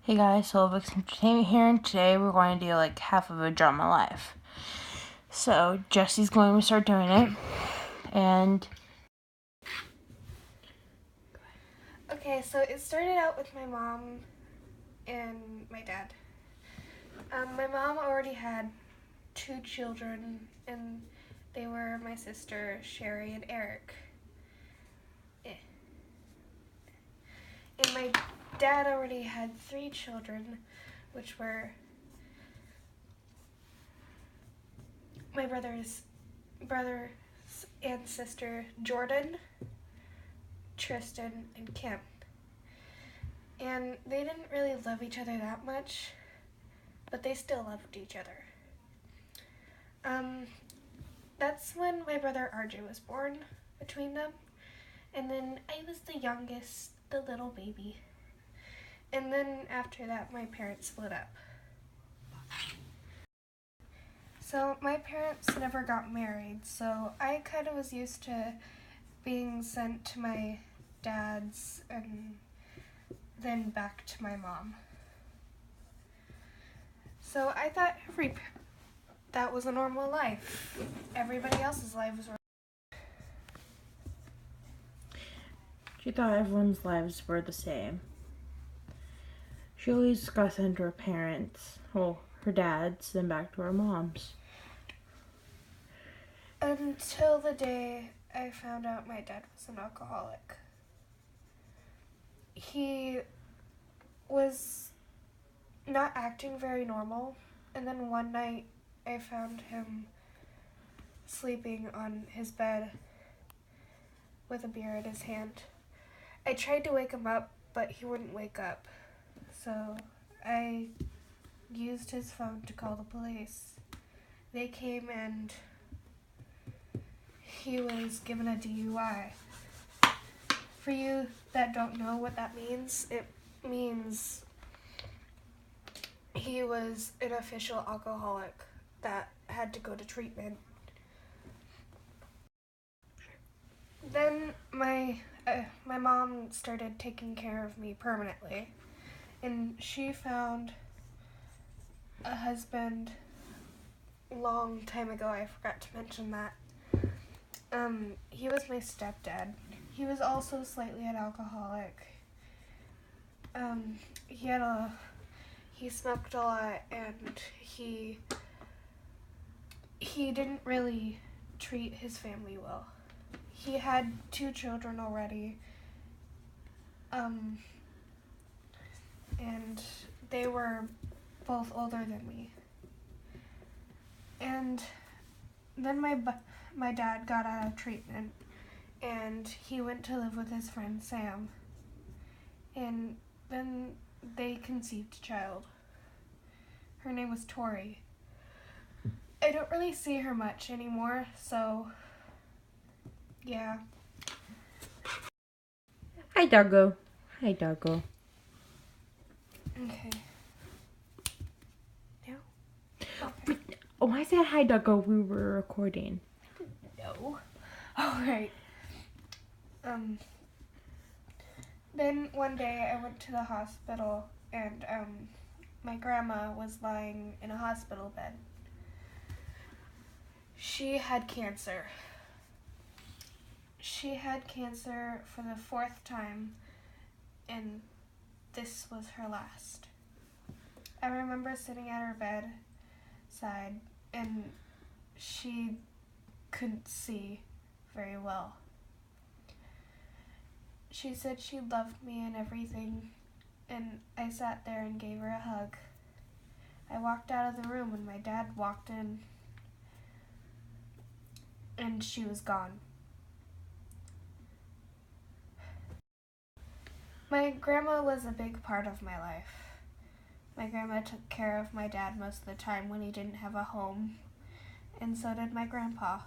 Hey guys, Solvix Entertainment here, and today we're going to do like half of a drama life. So Jesse's going to start doing it, and Okay, so it started out with my mom and my dad. My mom already had 2 children, and they were my sister Sherry and Eric. And my dad already had 3 children, which were my brother and sister Jordan, Tristan, and Kim. And they didn't really love each other that much, but they still loved each other. That's when my brother RJ was born between them. And then I was the youngest, the little baby. And then after that, my parents split up. So my parents never got married, so I kind of was used to being sent to my dad's and then back to my mom. So I thought that was a normal life. Everybody else's lives were. she thought everyone's lives were the same. She always got sent to her parents, her dad's, then back to her mom's. Until the day I found out my dad was an alcoholic. He was not acting very normal, and then one night I found him sleeping on his bed with a beer in his hand. I tried to wake him up, but he wouldn't wake up, so I used his phone to call the police. They came and he was given a DUI. For you that don't know what that means, it means he was an official alcoholic that had to go to treatment. Then my mom started taking care of me permanently, and she found a husband a long time ago. I forgot to mention that. He was my stepdad. He was also slightly an alcoholic. He smoked a lot, and he didn't really treat his family well. He had 2 children already, and they were both older than me. And then my dad got out of treatment, and he went to live with his friend Sam, and then they conceived a child. Her name was Tori. I don't really see her much anymore, so yeah. Hi, doggo. Okay. No? Okay. Oh, I said hi, doggo. We were recording. No. Alright. Then one day I went to the hospital, and my grandma was lying in a hospital bed. She had cancer. She had cancer for the 4th time, and this was her last. I remember sitting at her bedside, and she couldn't see very well. She said she loved me and everything, and I sat there and gave her a hug. I walked out of the room, and my dad walked in, and she was gone. My grandma was a big part of my life. My grandma took care of my dad most of the time when he didn't have a home, and so did my grandpa.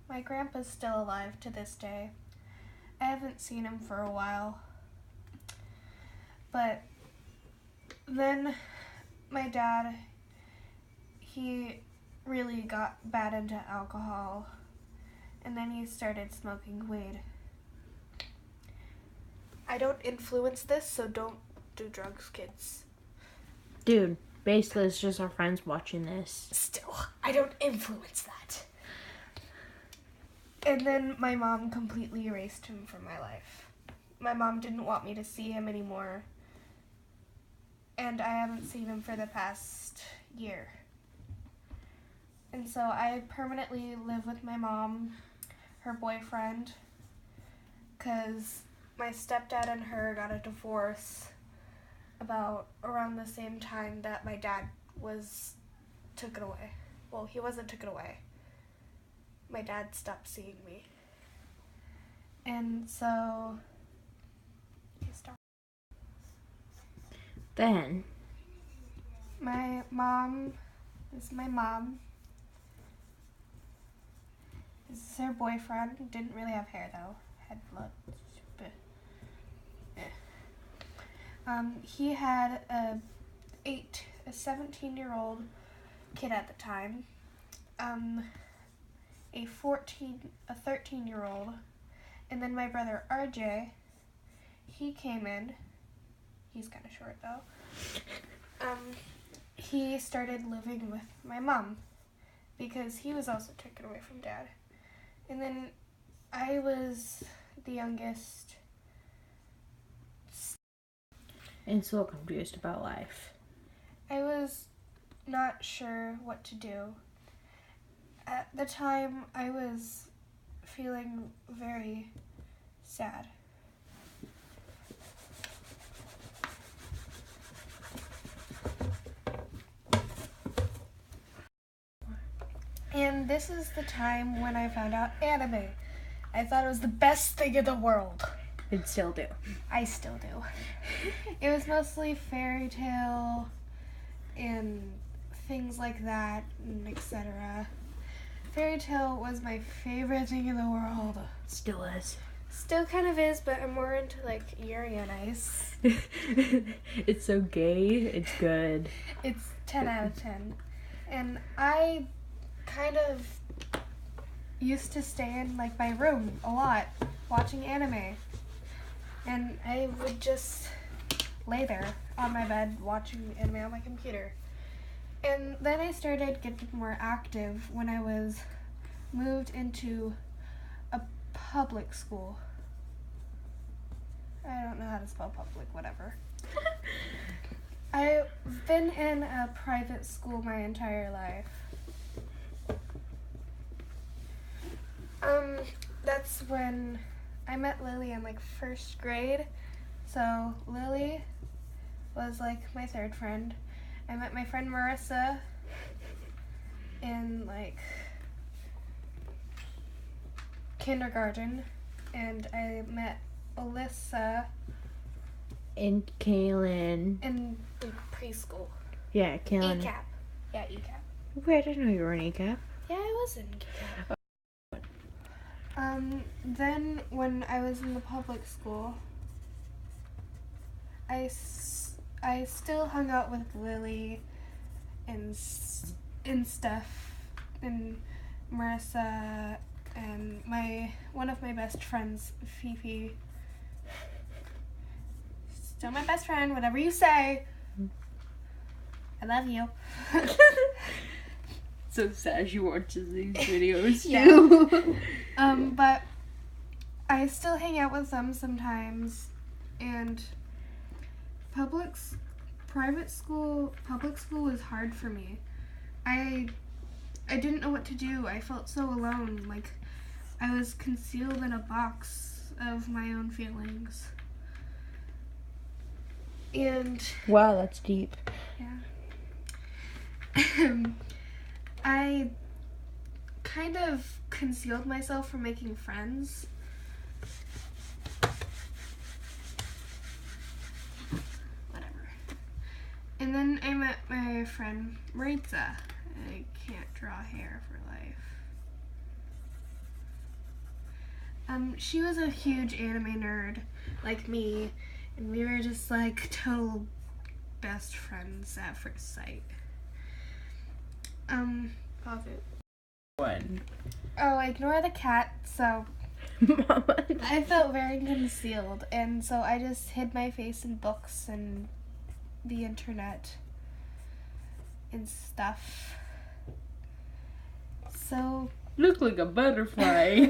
My grandpa's still alive to this day. I haven't seen him for a while. But then my dad, he really got bad into alcohol, and then he started smoking weed. I don't influence this, so don't do drugs, kids. Dude, basically it's just our friends watching this. Still, I don't influence that. And then my mom completely erased him from my life. My mom didn't want me to see him anymore. And I haven't seen him for the past year. And so I permanently live with my mom, her boyfriend, because my stepdad and her got a divorce about around the same time that my dad was taken away. Well, he wasn't taken away. My dad stopped seeing me. And so he stopped. Then, My mom is my mom. This is her boyfriend. Didn't really have hair though. Had blood. He had a 17-year-old kid at the time. A 13-year-old, and then my brother RJ. He came in. He's kind of short though. He started living with my mom because he was also taken away from dad. And then I was the youngest. and so confused about life. I was not sure what to do. At the time, I was feeling very sad. And this is the time when I found out anime. I thought it was the best thing in the world. And still do. I still do. It was mostly fairy tale and things like that, and etc. Fairy tale was my favorite thing in the world. Still is. Still kind of is, but I'm more into like Yuri on Ice. It's so gay. It's good. It's 10 out of 10. And I kind of used to stay in like my room a lot watching anime. And I would just lay there on my bed watching anime on my computer. And then I started getting more active when I was moved into a public school. I don't know how to spell public, whatever. I've been in a private school my entire life. That's when I met Lily in like first grade. So Lily was like my third friend. I met my friend Marissa in like kindergarten, and I met Alyssa And Kaylin. in like preschool. Yeah, Kaylin. ECAP. Yeah, ECAP. Wait, I didn't know you were an ECAP. Yeah, I was in ECAP. Then when I was in the public school, I still hung out with Lily and stuff, and Marissa, and one of my best friends, Fifi. Still my best friend, whatever you say. I love you. So sad she watches these videos Yeah. too. But I still hang out with them sometimes, and public school was hard for me. I didn't know what to do. I felt so alone, like I was concealed in a box of my own feelings. And Wow, that's deep. yeah. I kind of concealed myself from making friends. Whatever. And then I met my friend Maritza. I can't draw hair for life. She was a huge anime nerd, like me, and we were just like total best friends at first sight. Pause it. One. Oh, ignore the cat, so Mama. I felt very concealed, and so I just hid my face in books and the internet. and stuff. So Look like a butterfly.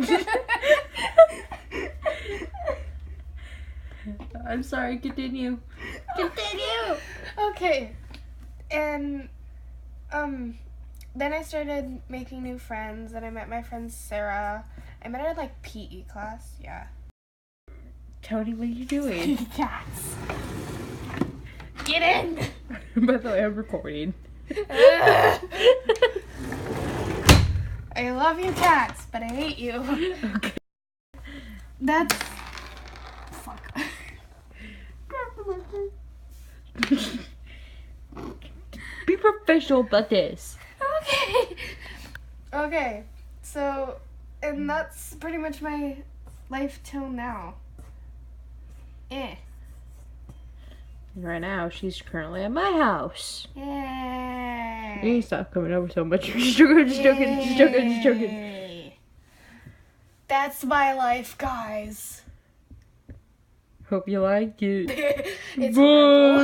I'm sorry, continue. Continue! Okay. And then I started making new friends, and I met my friend Sarah. I met her in like PE class, yeah. Tony, what are you doing? Cats. Get in! By the way, I'm recording. I love you cats, but I hate you. Okay. That's... Fuck. Be professional about this. Okay. Okay, so, and that's pretty much my life till now. Right now, she's currently at my house. Yay. You need to stop coming over so much. Just joking. That's my life, guys. Hope you like it. It's Bye. horrible.